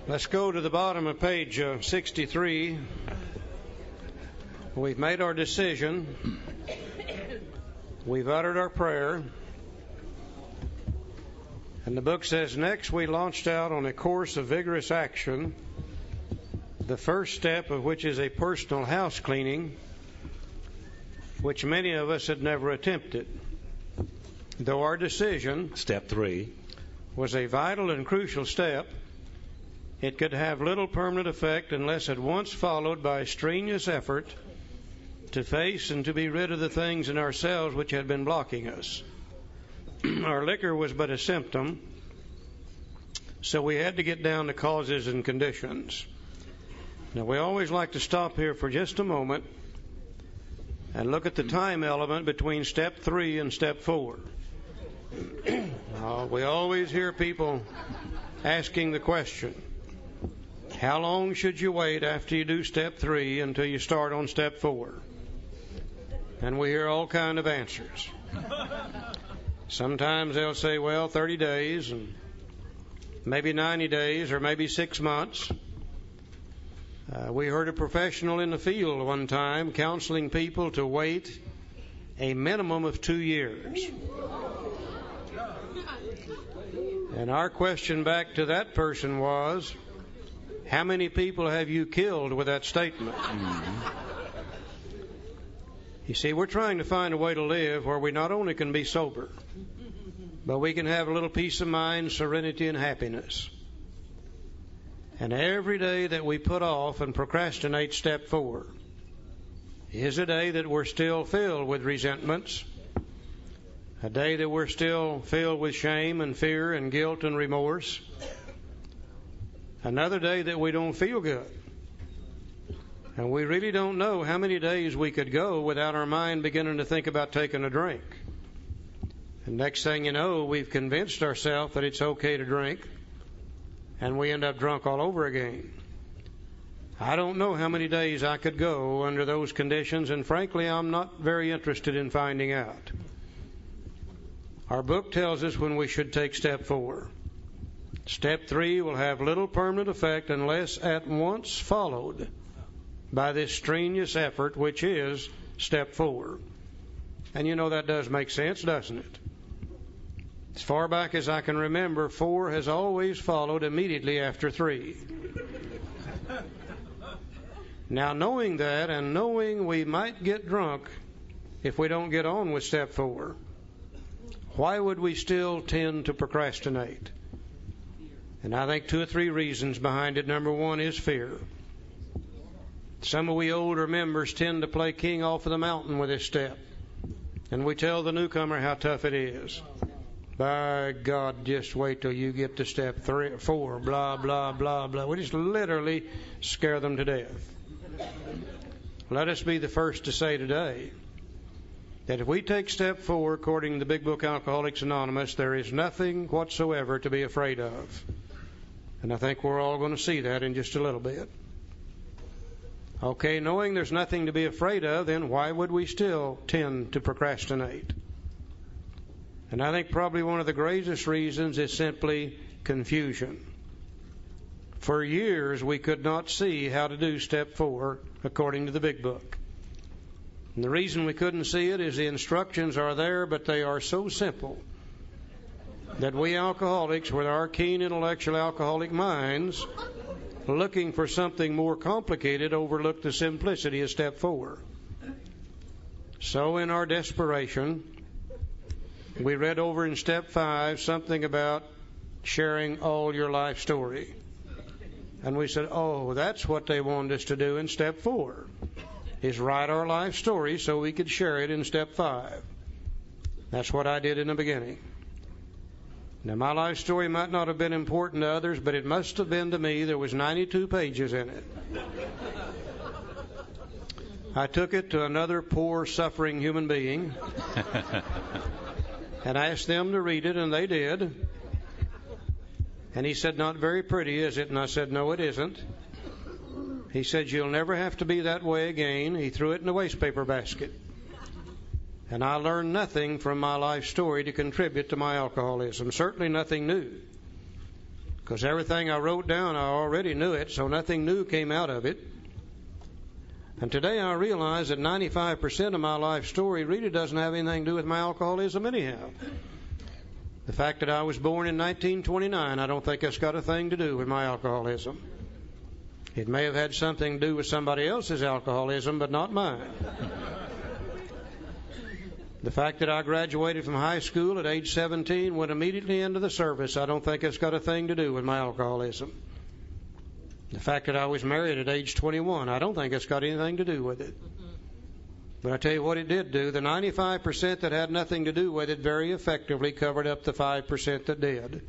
Let's go to the bottom of page 63. We've made our decision. We've uttered our prayer. And the book says, next we launched out on a course of vigorous action, the first step of which is a personal house cleaning, which many of us had never attempted. Though our decision, step 3, was a vital and crucial step, it could have little permanent effect unless at once followed by strenuous effort to face and to be rid of the things in ourselves which had been blocking us. Our liquor was but a symptom, so we had to get down to causes and conditions. Now, we always like to stop here for just a moment and look at the time element between step 3 and step 4. We always hear people asking the question, how long should you wait after you do step 3 until you start on step 4? And we hear all kind of answers. Sometimes they'll say, well, 30 days, and maybe 90 days, or maybe 6 months. We heard a professional in the field one time counseling people to wait a minimum of 2 years. And our question back to that person was, how many people have you killed with that statement? You see, we're trying to find a way to live where we not only can be sober, but we can have a little peace of mind, serenity, and happiness. And every day that we put off and procrastinate step 4 is a day that we're still filled with resentments, a day that we're still filled with shame and fear and guilt and remorse, another day that we don't feel good. And we really don't know how many days we could go without our mind beginning to think about taking a drink. And next thing you know, we've convinced ourselves that it's okay to drink, and we end up drunk all over again. I don't know how many days I could go under those conditions, and frankly, I'm not very interested in finding out. Our book tells us when we should take step 4. Step 3 will have little permanent effect unless at once followed by this strenuous effort, which is step 4. And you know that does make sense, doesn't it? As far back as I can remember, 4 has always followed immediately after 3. Now, knowing that and knowing we might get drunk if we don't get on with step 4, why would we still tend to procrastinate? And I think 2 or 3 reasons behind it. Number 1 is fear. Some of we older members tend to play king off of the mountain with this step. And we tell the newcomer how tough it is. By God, just wait till you get to step 3 or 4, blah, blah, blah, blah. We just literally scare them to death. Let us be the first to say today that if we take step 4, according to the Big Book Alcoholics Anonymous, there is nothing whatsoever to be afraid of. And I think we're all going to see that in just a little bit. Okay, knowing there's nothing to be afraid of, then why would we still tend to procrastinate? And I think probably one of the greatest reasons is simply confusion. For years, we could not see how to do step 4 according to the Big Book. And the reason we couldn't see it is the instructions are there, but they are so simple that we alcoholics, with our keen intellectual alcoholic minds, looking for something more complicated, overlook the simplicity of step 4. So in our desperation, we read over in step 5 something about sharing all your life story. And we said, oh, that's what they wanted us to do in step 4, is write our life story so we could share it in step 5. That's what I did in the beginning. Now, my life story might not have been important to others, but it must have been to me. There was 92 pages in it. I took it to another poor, suffering human being and asked them to read it, and they did. And he said, not very pretty, is it? And I said, no, it isn't. He said, you'll never have to be that way again. He threw it in the waste paper basket. And I learned nothing from my life story to contribute to my alcoholism. Certainly nothing new. because everything I wrote down, I already knew it, so nothing new came out of it. And today I realize that 95% of my life story really doesn't have anything to do with my alcoholism anyhow. The fact that I was born in 1929, I don't think it's got a thing to do with my alcoholism. It may have had something to do with somebody else's alcoholism, but not mine. The fact that I graduated from high school at age 17, went immediately into the service, I don't think it's got a thing to do with my alcoholism. The fact that I was married at age 21, I don't think it's got anything to do with it. But I tell you what it did do. The 95% that had nothing to do with it very effectively covered up the 5% that did.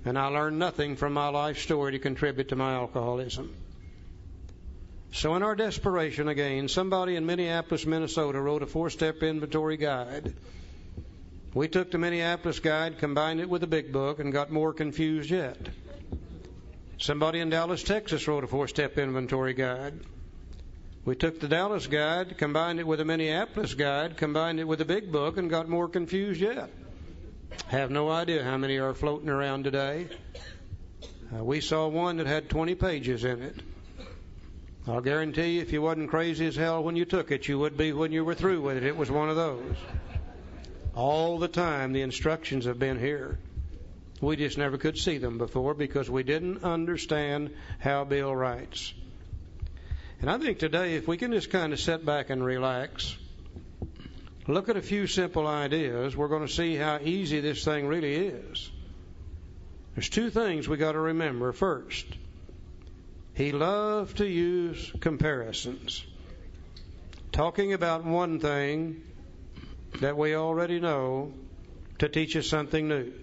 And I learned nothing from my life story to contribute to my alcoholism. So in our desperation again, somebody in Minneapolis, Minnesota wrote a 4-step inventory guide. We took the Minneapolis guide, combined it with the big book, and got more confused yet. Somebody in Dallas, Texas wrote a 4-step inventory guide. We took the Dallas guide, combined it with the Minneapolis guide, combined it with the big book, and got more confused yet. Have no idea how many are floating around today. We saw one that had 20 pages in it. I'll guarantee you if you wasn't crazy as hell when you took it, you would be when you were through with it. It was one of those. All the time the instructions have been here. We just never could see them before because we didn't understand how Bill writes. And I think today if we can just kind of sit back and relax, look at a few simple ideas, we're going to see how easy this thing really is. There's two things we got to remember. First, he loved to use comparisons. Talking about one thing that we already know to teach us something new.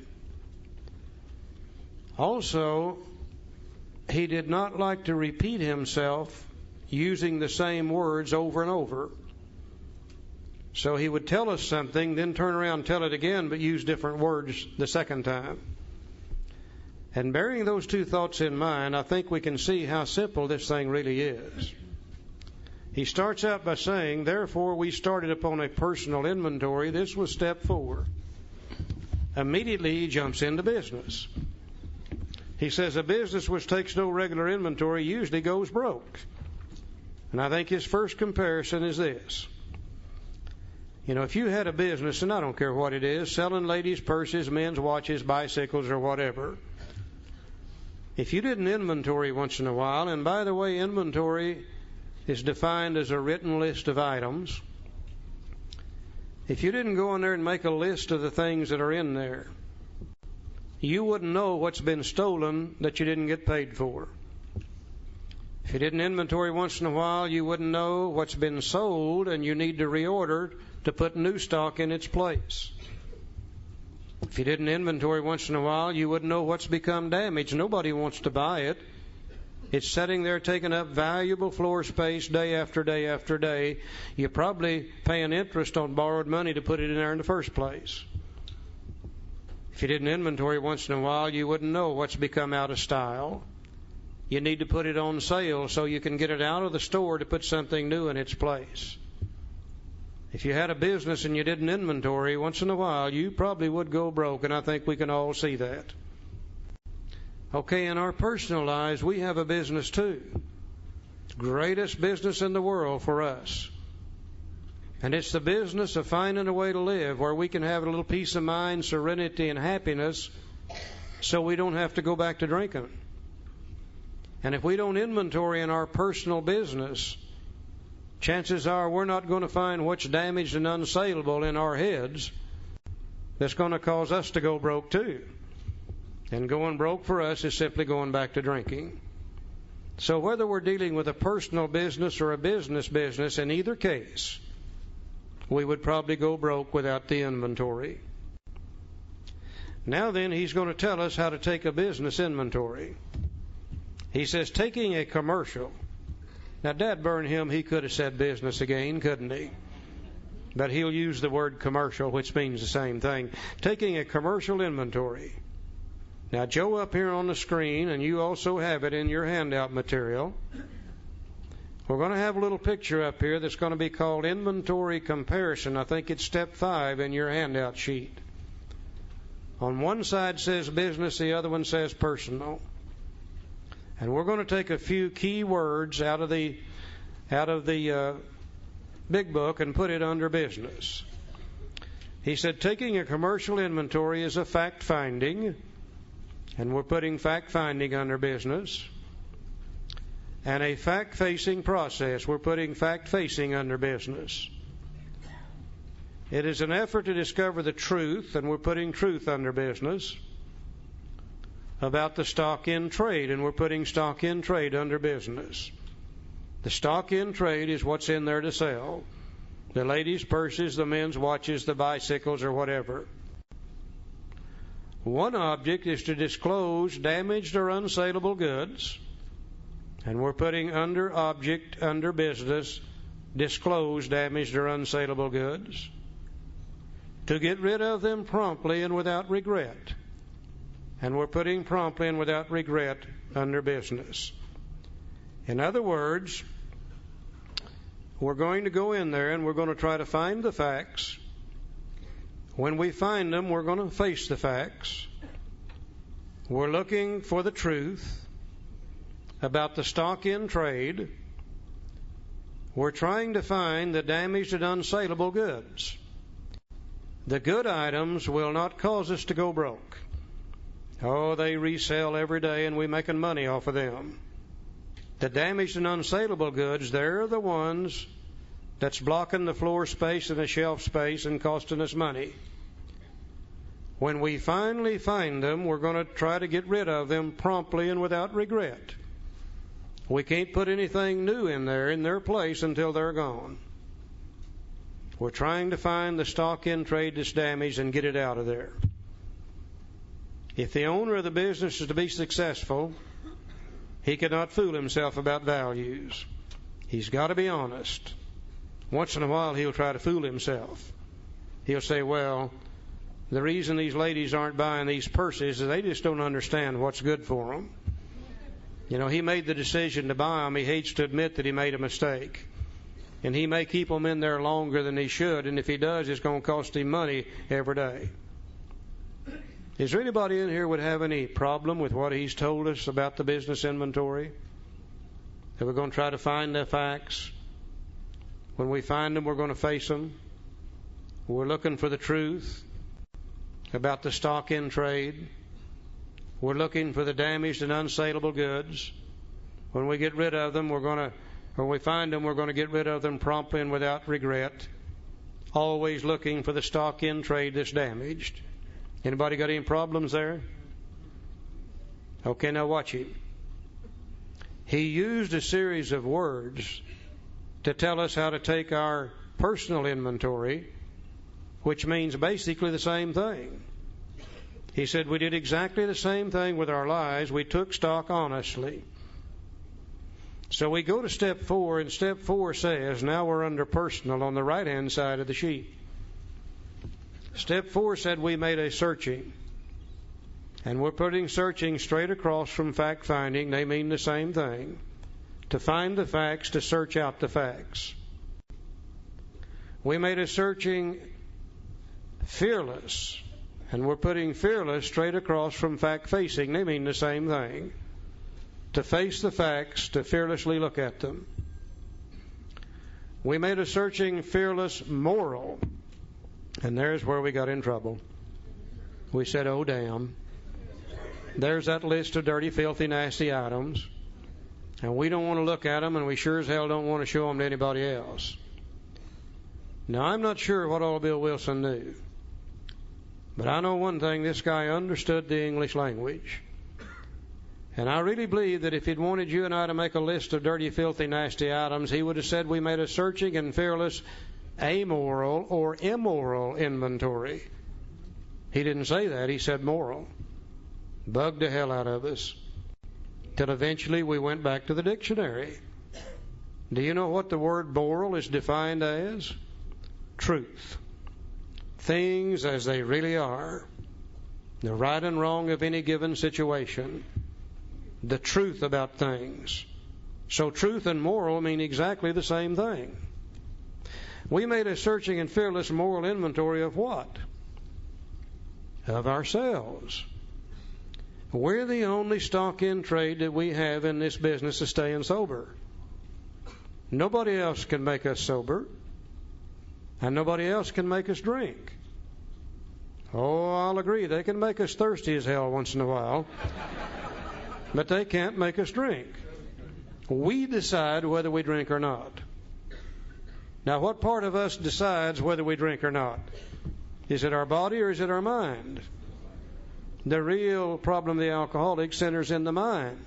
Also, he did not like to repeat himself using the same words over and over. So he would tell us something, then turn around and tell it again, but use different words the second time. And bearing those two thoughts in mind, I think we can see how simple this thing really is. He starts out by saying, therefore we started upon a personal inventory. This was step 4. Immediately he jumps into business. He says a business which takes no regular inventory usually goes broke. And I think his first comparison is this. You know, if you had a business, and I don't care what it is, selling ladies' purses, men's watches, bicycles, or whatever, if you did an inventory once in a while, and by the way, inventory is defined as a written list of items. If you didn't go in there and make a list of the things that are in there, you wouldn't know what's been stolen that you didn't get paid for. If you did an inventory once in a while, you wouldn't know what's been sold and you need to reorder to put new stock in its place. If you did an inventory once in a while, you wouldn't know what's become damaged. Nobody wants to buy it. It's sitting there taking up valuable floor space day after day after day. You're probably paying interest on borrowed money to put it in there in the first place. If you did an inventory once in a while, you wouldn't know what's become out of style. You need to put it on sale so you can get it out of the store to put something new in its place. If you had a business and you did an inventory once in a while, you probably would go broke, and I think we can all see that. Okay, in our personal lives, we have a business too. Greatest business in the world for us. And it's the business of finding a way to live where we can have a little peace of mind, serenity, and happiness so we don't have to go back to drinking. And if we don't inventory in our personal business, chances are we're not going to find what's damaged and unsaleable in our heads that's going to cause us to go broke too. And going broke for us is simply going back to drinking. So whether we're dealing with a personal business or a business, in either case, we would probably go broke without the inventory. Now then, he's going to tell us how to take a business inventory. He says, taking a commercial. Now, dad burn him, he could have said business again, couldn't he? But he'll use the word commercial, which means the same thing. Taking a commercial inventory. Now, Joe up here on the screen, and you also have it in your handout material. We're going to have a little picture up here that's going to be called inventory comparison. I think it's step 5 in your handout sheet. On one side says business, the other one says personal. And we're going to take a few key words out of the big book and put it under business. He said taking a commercial inventory is a fact-finding, and we're putting fact-finding under business. And a fact-facing process, we're putting fact-facing under business. It is an effort to discover the truth, and we're putting truth under business, about the stock in trade, and we're putting stock in trade under business. The stock in trade is what's in there to sell. The ladies' purses, the men's watches, the bicycles, or whatever. One object is to disclose damaged or unsaleable goods, and we're putting under object, under business, disclose damaged or unsaleable goods, to get rid of them promptly and without regret. And we're putting promptly and without regret under business. In other words, we're going to go in there and we're going to try to find the facts. When we find them, we're going to face the facts. We're looking for the truth about the stock in trade. We're trying to find the damaged and unsaleable goods. The good items will not cause us to go broke. Oh, they resell every day and we're making money off of them. The damaged and unsaleable goods, they're the ones that's blocking the floor space and the shelf space and costing us money. When we finally find them, we're going to try to get rid of them promptly and without regret. We can't put anything new in their place until they're gone. We're trying to find the stock in trade that's damaged and get it out of there. If the owner of the business is to be successful, he cannot fool himself about values. He's got to be honest. Once in a while, he'll try to fool himself. He'll say, well, the reason these ladies aren't buying these purses is they just don't understand what's good for them. You know, he made the decision to buy them. He hates to admit that he made a mistake. And he may keep them in there longer than he should, and if he does, it's going to cost him money every day. Is there anybody in here would have any problem with what he's told us about the business inventory? That we're going to try to find the facts. When we find them, we're going to face them. We're looking for the truth about the stock in trade. We're looking for the damaged and unsaleable goods. When we get rid of them, when we find them, we're going to get rid of them promptly and without regret. Always looking for the stock in trade that's damaged. Anybody got any problems there? Okay, now watch him. He used a series of words to tell us how to take our personal inventory, which means basically the same thing. He said we did exactly the same thing with our lives. We took stock honestly. So we go to step 4, and step 4 says, now we're under personal on the right-hand side of the sheet. Step 4 said we made a searching. And we're putting searching straight across from fact-finding. They mean the same thing. To find the facts, to search out the facts. We made a searching fearless. And we're putting fearless straight across from fact-facing. They mean the same thing. To face the facts, to fearlessly look at them. We made a searching fearless moral. And there's where we got in trouble. We said, oh, damn. There's that list of dirty, filthy, nasty items. And we don't want to look at them, and we sure as hell don't want to show them to anybody else. Now, I'm not sure what all Bill Wilson knew. But I know one thing, this guy understood the English language. And I really believe that if he'd wanted you and I to make a list of dirty, filthy, nasty items, he would have said we made a searching and fearless amoral or immoral inventory. He didn't say that. He said moral. Bugged the hell out of us. Till eventually we went back to the dictionary. Do you know what the word moral is defined as? Truth. Things as they really are. The right and wrong of any given situation. The truth about things. So truth and moral mean exactly the same thing. We made a searching and fearless moral inventory of what? of ourselves. We're the only stock in trade that we have in this business of staying sober. Nobody else can make us sober, and nobody else can make us drink. Oh, I'll agree, they can make us thirsty as hell once in a while, but they can't make us drink. We decide whether we drink or not. Now, what part of us decides whether we drink or not? Is it our body or is it our mind? The real problem of the alcoholic centers in the mind.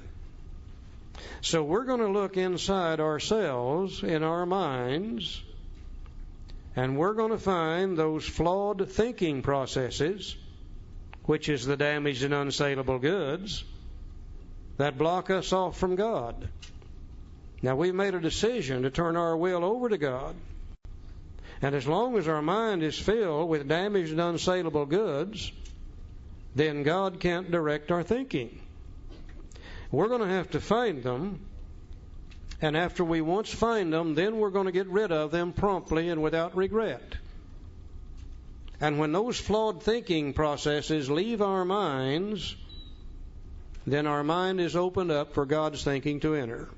So we're going to look inside ourselves, in our minds, and we're going to find those flawed thinking processes, which is the damaged and unsaleable goods, that block us off from God. Now, we've made a decision to turn our will over to God. And as long as our mind is filled with damaged and unsaleable goods, then God can't direct our thinking. We're going to have to find them, and after we once find them, then we're going to get rid of them promptly and without regret. And when those flawed thinking processes leave our minds, then our mind is opened up for God's thinking to enter.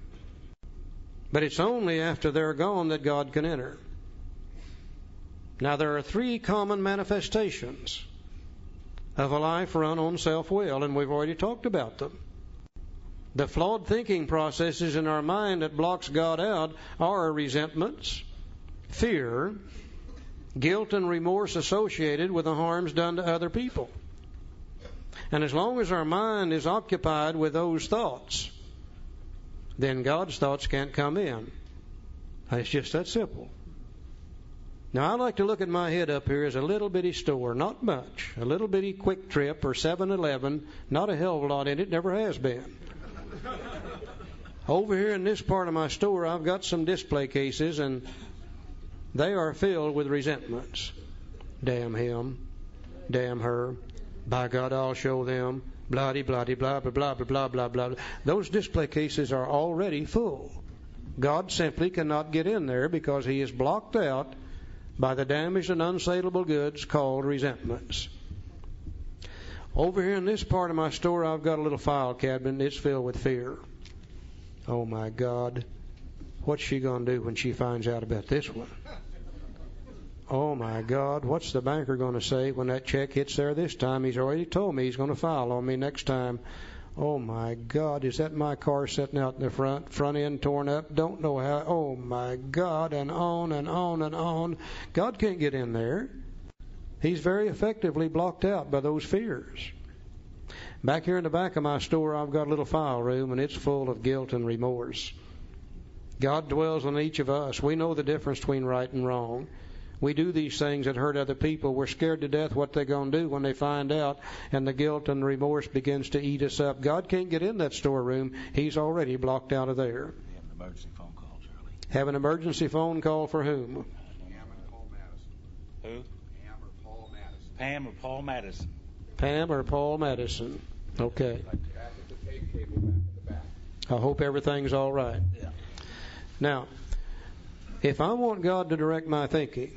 But it's only after they're gone that God can enter. Now, there are three common manifestations of a life run on self-will, and we've already talked about them. The flawed thinking processes in our mind that blocks God out are resentments, fear, guilt and remorse associated with the harms done to other people. And as long as our mind is occupied with those thoughts, then God's thoughts can't come in. It's just that simple. Now, I like to look at my head up here as a little bitty store, not much, a little bitty Quick Trip or 7-Eleven, not a hell of a lot in it, never has been. Over here in this part of my store, I've got some display cases, and they are filled with resentments. Damn him, damn her, by God, I'll show them, blah-de, blah-de, blah, blah, blah, blah, blah, blah, blah. Those display cases are already full. God simply cannot get in there because He is blocked out by the damaged and unsaleable goods called resentments. Over here in this part of my store, I've got a little file cabinet. It's filled with fear. Oh, my God. What's she going to do when she finds out about this one? Oh, my God. What's the banker going to say when that check hits there this time? He's already told me he's going to file on me next time. Oh, my God. Is that my car sitting out in the front end torn up? Don't know how. Oh, my God. And on and on and on. God can't get in there. He's very effectively blocked out by those fears. Back here in the back of my store, I've got a little file room, and it's full of guilt and remorse. God dwells in each of us. We know the difference between right and wrong. We do these things that hurt other people. We're scared to death what they're going to do when they find out, and the guilt and remorse begins to eat us up. God can't get in that storeroom. He's already blocked out of there. Have an emergency phone call, Charlie. Have an emergency phone call for whom? Pam and Paul Madison. Who? Pam or Paul Madison. Pam or Paul Madison. Pam or Paul Madison. Okay. I hope everything's all right. Yeah. Now, if I want God to direct my thinking,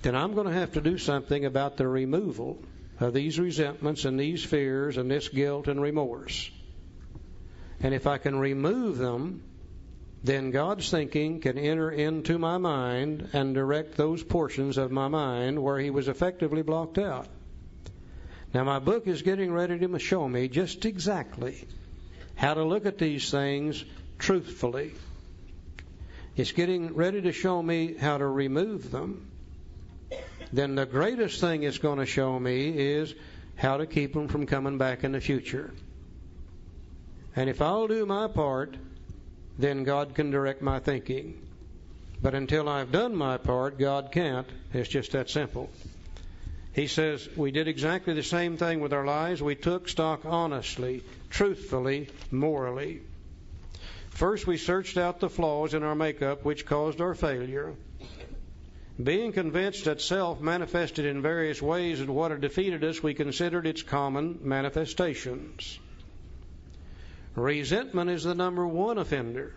then I'm going to have to do something about the removal of these resentments and these fears and this guilt and remorse. And if I can remove them, then God's thinking can enter into my mind and direct those portions of my mind where He was effectively blocked out. Now, my book is getting ready to show me just exactly how to look at these things truthfully. It's getting ready to show me how to remove them. Then the greatest thing it's going to show me is how to keep them from coming back in the future. And if I'll do my part, then God can direct my thinking. But until I've done my part, God can't. It's just that simple. He says we did exactly the same thing with our lives. We took stock honestly, truthfully, morally. First, we searched out the flaws in our makeup which caused our failure. Being convinced that self manifested in various ways and what had defeated us, we considered its common manifestations. Resentment is the number one offender.